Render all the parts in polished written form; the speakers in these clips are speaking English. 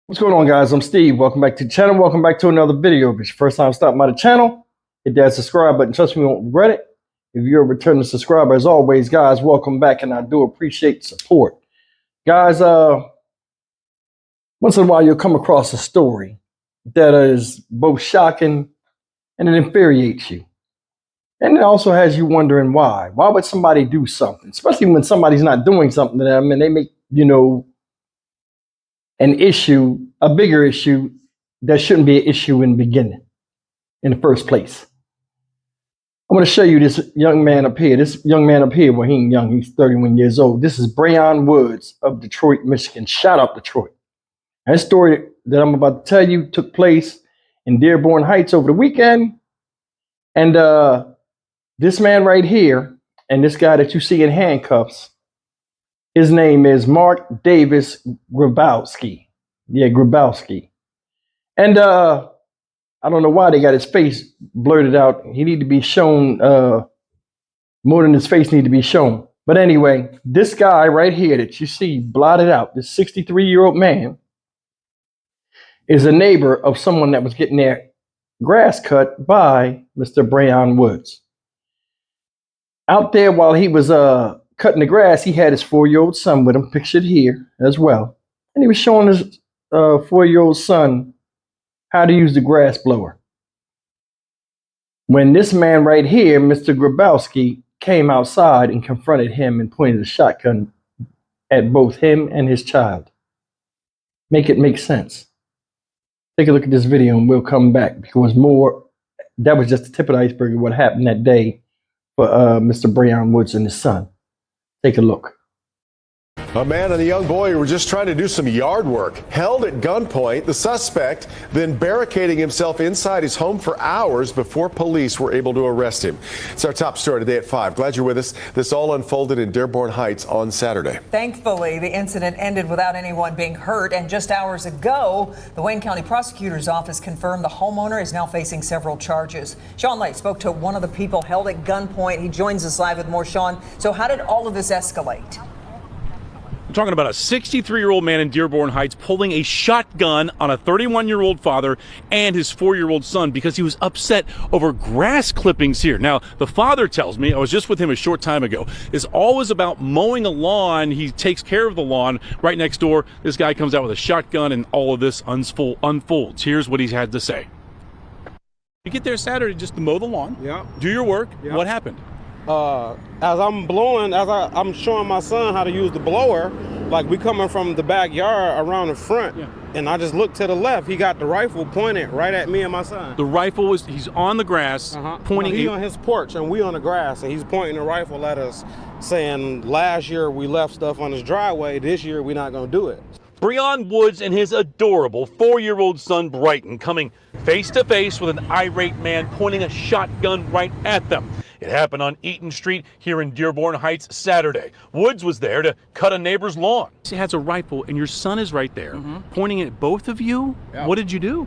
What's going on, guys? I'm Steve. Welcome back to the channel. Welcome back to another video. If it's your first time stopping by the channel, hit that subscribe button. Trust me, you won't regret it. If you're a returning subscriber, as always, guys, welcome back, and I do appreciate the support. Guys, once in a while you'll come across a story that is both shocking and it infuriates you. And it also has you wondering why. Why would somebody do something? Especially when somebody's not doing something to them and they make, an issue, a bigger issue that shouldn't be an issue in the beginning, in the first place. I'm going to show you this young man up here. This young man up here, well, he ain't young, he's 31 years old. This is Bellaire Woods of Detroit, Michigan. Shout out Detroit. That story that I'm about to tell you took place in Dearborn Heights over the weekend. And this man right here, and this guy that you see in handcuffs, his name is Mark Davis Grabowski. Yeah, Grabowski. And I don't know why they got his face blurted out. He need to be shown, more than his face need to be shown. But anyway, this guy right here that you see blotted out, this 63-year-old man, is a neighbor of someone that was getting their grass cut by Mr. Bellaire Woods. Out there while he was cutting the grass, he had his 4-year-old son with him, pictured here as well. And he was showing his 4-year-old son how to use the grass blower. When this man right here, Mr. Grabowski, came outside and confronted him and pointed a shotgun at both him and his child. Make it make sense. Take a look at this video and we'll come back, because that was just the tip of the iceberg of what happened that day for Mr. Bellaire Woods and his son. Take a look. A man and a young boy who were just trying to do some yard work, held at gunpoint, the suspect then barricading himself inside his home for hours before police were able to arrest him. It's our top story today at 5. Glad you're with us. This all unfolded in Dearborn Heights on Saturday. Thankfully, the incident ended without anyone being hurt. And just hours ago, the Wayne County Prosecutor's Office confirmed the homeowner is now facing several charges. Sean Lake spoke to one of the people held at gunpoint. He joins us live with more. Sean, so how did all of this escalate? We're talking about a 63-year-old man in Dearborn Heights pulling a shotgun on a 31-year-old father and his 4-year-old son because he was upset over grass clippings here. Now, the father tells me, I was just with him a short time ago, is always about mowing a lawn. He takes care of the lawn right next door. This guy comes out with a shotgun and all of this unfolds. Here's what he had to say. You get there Saturday just to mow the lawn, do your work. What happened? As I'm blowing, I'm showing my son how to use the blower, like we coming from the backyard around the front, and I just looked to the left. He got the rifle pointed right at me and my son. The rifle he's on the grass, pointing. No, he's on his porch and we on the grass, and he's pointing the rifle at us, saying last year we left stuff on his driveway, this year we're not gonna do it. Bellaire Woods and his adorable 4-year-old son Brighton coming face to face with an irate man pointing a shotgun right at them. It happened on Eaton Street here in Dearborn Heights Saturday. Woods was there to cut a neighbor's lawn. He has a rifle and your son is right there pointing at both of you. What did you do?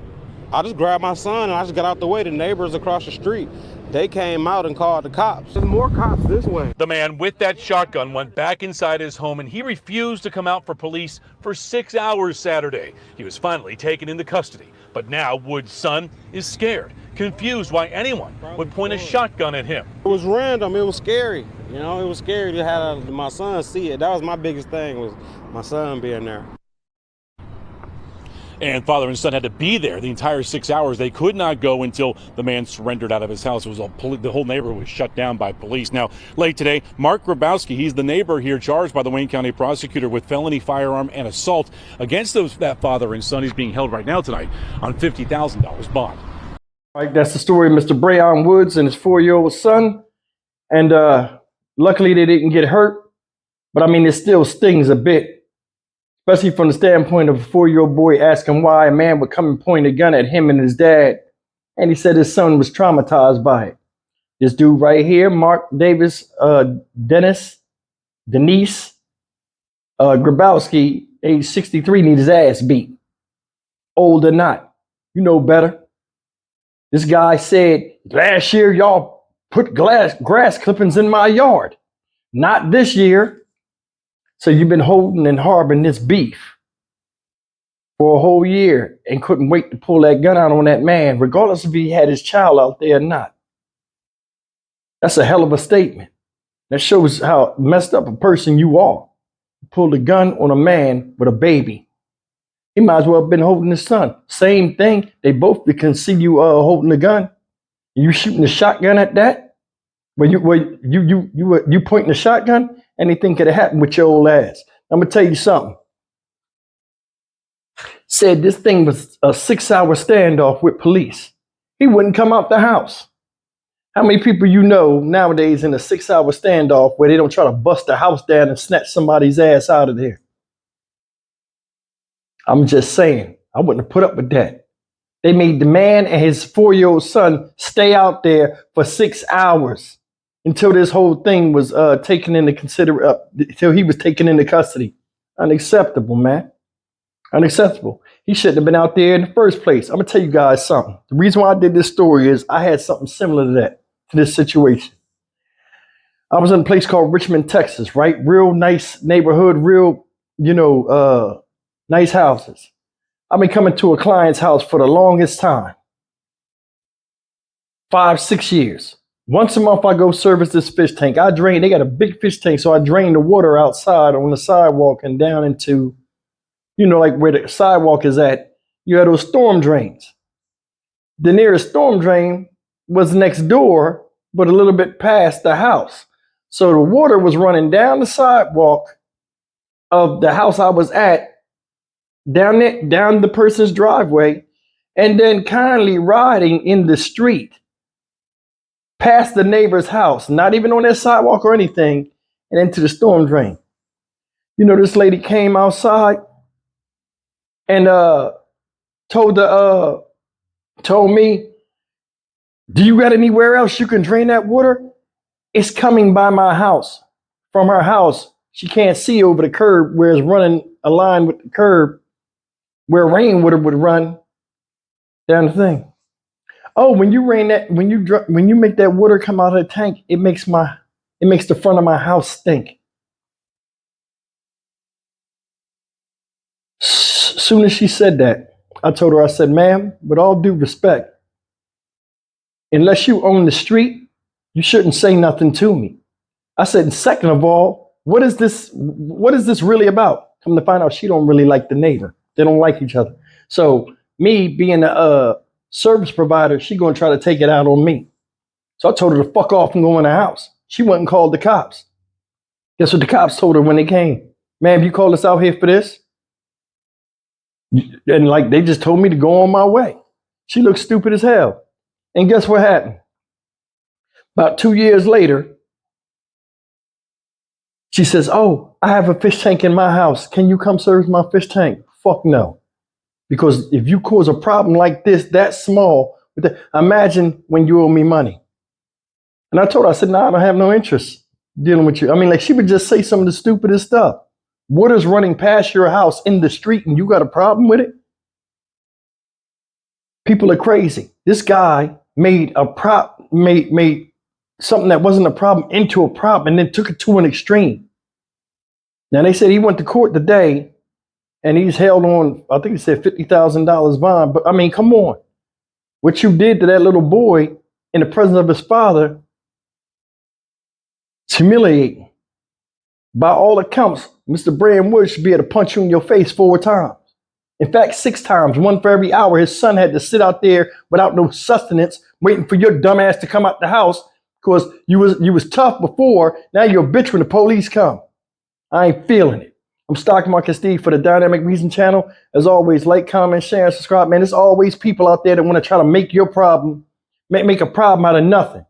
I just grabbed my son and I just got out the way. The neighbors across the street, they came out and called the cops. There's more cops this way. The man with that shotgun went back inside his home and he refused to come out for police for 6 hours Saturday. He was finally taken into custody. But now Woods' son is scared, confused why anyone would point a shotgun at him. It was random. It was scary. You know, it was scary to have my son see it. That was my biggest thing, was my son being there. And father and son had to be there the entire 6 hours. They could not go until the man surrendered out of his house. It was the whole neighborhood was shut down by police. Now, late today, Mark Grabowski, he's the neighbor here charged by the Wayne County prosecutor with felony firearm and assault against that father and son. He's being held right now tonight on $50,000 bond. All right, that's the story of Mr. Bellaire Woods and his 4-year-old son. And luckily they didn't get hurt. But I mean, it still stings a bit, especially from the standpoint of a 4-year-old boy asking why a man would come and point a gun at him and his dad. And he said his son was traumatized by it. This dude right here, Mark Davis, Denise Grabowski, age 63, needs his ass beat. Old or not, you know better. This guy said, last year y'all put grass clippings in my yard. Not this year. So you've been holding and harboring this beef for a whole year and couldn't wait to pull that gun out on that man, regardless if he had his child out there or not. That's a hell of a statement. That shows how messed up a person you are. Pulled a gun on a man with a baby. He might as well have been holding his son. Same thing. They both can see you holding the gun. You shooting the shotgun at that? When you pointing the shotgun, anything could have happened with your old ass. I'm gonna tell you something. Said this thing was a 6-hour standoff with police. He wouldn't come out the house. How many people you know nowadays in a 6-hour standoff where they don't try to bust the house down and snatch somebody's ass out of there? I'm just saying, I wouldn't have put up with that. They made the man and his 4-year-old son stay out there for 6 hours until this whole thing was taken into until he was taken into custody. Unacceptable, man. Unacceptable. He shouldn't have been out there in the first place. I'm gonna tell you guys something. The reason why I did this story is I had something similar to that, to this situation. I was in a place called Richmond, Texas, right? Real nice neighborhood, real, nice houses. I've been coming to a client's house for the longest time. 5-6 years. Once a month I go service this fish tank. They got a big fish tank, so I drain the water outside on the sidewalk and down into, like where the sidewalk is at, you had those storm drains. The nearest storm drain was next door, but a little bit past the house. So the water was running down the sidewalk of the house I was at, down the person's driveway, and then kindly riding in the street past the neighbor's house, not even on their sidewalk or anything, and into the storm drain. This lady came outside and told me, "Do you got anywhere else you can drain that water? It's coming by my house." From her house, she can't see over the curb where it's running a line with the curb where rainwater would run down the thing. "Oh, when you make that water come out of the tank, it makes the front of my house stink." Soon as she said that, I told her, I said, "Ma'am, with all due respect, unless you own the street, you shouldn't say nothing to me." I said, "And second of all, what is this really about?" Come to find out, she don't really like the neighbor. They don't like each other. So me being a service provider, she gonna try to take it out on me. So I told her to fuck off and go in the house. She went and called the cops. Guess what the cops told her when they came? "Ma'am, you called us out here for this?" And they just told me to go on my way. She looked stupid as hell. And guess what happened? About 2 years later, she says, "Oh, I have a fish tank in my house. Can you come service my fish tank?" Fuck no. Because if you cause a problem like this, that small, imagine when you owe me money. And I told her, I said, "No, I don't have no interest dealing with you." She would just say some of the stupidest stuff. Water's running past your house in the street and you got a problem with it? People are crazy. This guy made something that wasn't a problem into a problem and then took it to an extreme. Now they said he went to court today and he's held on, I think he said $50,000 bond. But come on. What you did to that little boy in the presence of his father, it's humiliating. By all accounts, Mr. Brand Wood should be able to punch you in your face 4 times. In fact, 6 times, 1 for every hour. His son had to sit out there without no sustenance, waiting for your dumb ass to come out the house because you was tough before. Now you're a bitch when the police come. I ain't feeling it. I'm Stock Market Steve for the Dynamic Reason channel. As always, like, comment, share, and subscribe. Man, there's always people out there that want to try to make your problem, make a problem out of nothing.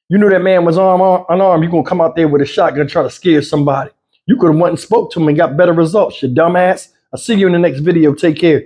You knew that man was unarmed. You're going to come out there with a shotgun and try to scare somebody. You could have went and spoke to him and got better results, you dumbass. I'll see you in the next video. Take care.